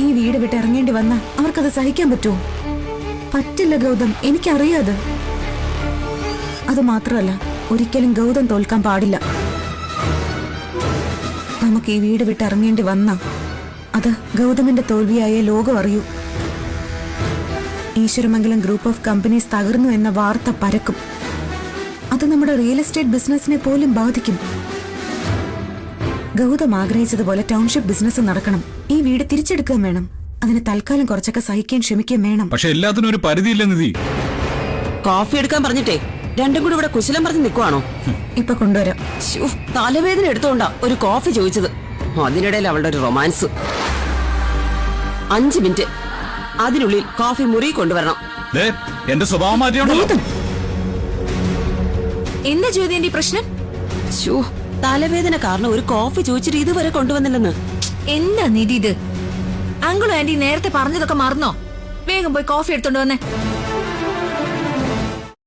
ഈ വീട് വിട്ട് ഇറങ്ങേണ്ടി വന്ന അവർക്കത് സഹിക്കാൻ പറ്റുമോ? പറ്റില്ല ഗൗതം, എനിക്കറിയാത്. അത് മാത്രമല്ല, ഒരിക്കലും ഗൗതം തോൽക്കാൻ പാടില്ല. നമുക്ക് ഈ വീട് വിട്ട് ഇറങ്ങേണ്ടി വന്ന അത് ഗൗതമിന്റെ തോൽവിയായ ലോകം അറിയൂ. ഈശ്വരമംഗലം ഗ്രൂപ്പ് ഓഫ് കമ്പനീസ് തകർന്നു എന്ന വാർത്ത പരക്കും. അത് നമ്മുടെ റിയൽ എസ്റ്റേറ്റ് ബിസിനസിനെ പോലും ബാധിക്കും. ഗൗതം ആഗ്രഹിച്ചതുപോലെ ടൗൺഷിപ്പ് ബിസിനസ് നടക്കണം. ഈ വീട് തിരിച്ചെടുക്കാൻ വേണം. അതിന് തൽക്കാലം കുറച്ചൊക്കെ സഹിക്കാൻ ക്ഷമിക്കുകയും വേണം. പക്ഷെ എല്ലാത്തിനും ഒരു പരിധിയില്ല നിധി. കോഫി എടുക്കാൻ പറഞ്ഞിട്ടേ രണ്ടും കൂടി ഇവിടെ കുശലം പറഞ്ഞ് നിൽക്കുവാണോ? ഇപ്പൊ കൊണ്ടുവരാം. തലവേദന എടുത്തോണ്ടാ ഒരു കോഫി ചോദിച്ചത്. അതിനിടയിൽ അവളുടെ ഒരു റൊമാൻസ്. 5 മിനിറ്റ്, അതിനുള്ളിൽ കോഫി മുറി കൊണ്ടുവരണം. എന്റെ സ്വഭാവം മാറ്റിയോണ്ടോ? എന്താ ജ്യോതിന്റെ പ്രശ്നം? തലവേദന കാരണം ഒരു കോഫി ചോദിച്ചിട്ട് ഇതുവരെ കൊണ്ടുവന്നില്ലെന്ന്. എന്താ നിധി ഇത്? അങ്കിളും ആന്റി നേരത്തെ പറഞ്ഞതൊക്കെ മറന്നോ? വേഗം പോയി കോഫി എടുത്തോണ്ട് വന്നേ.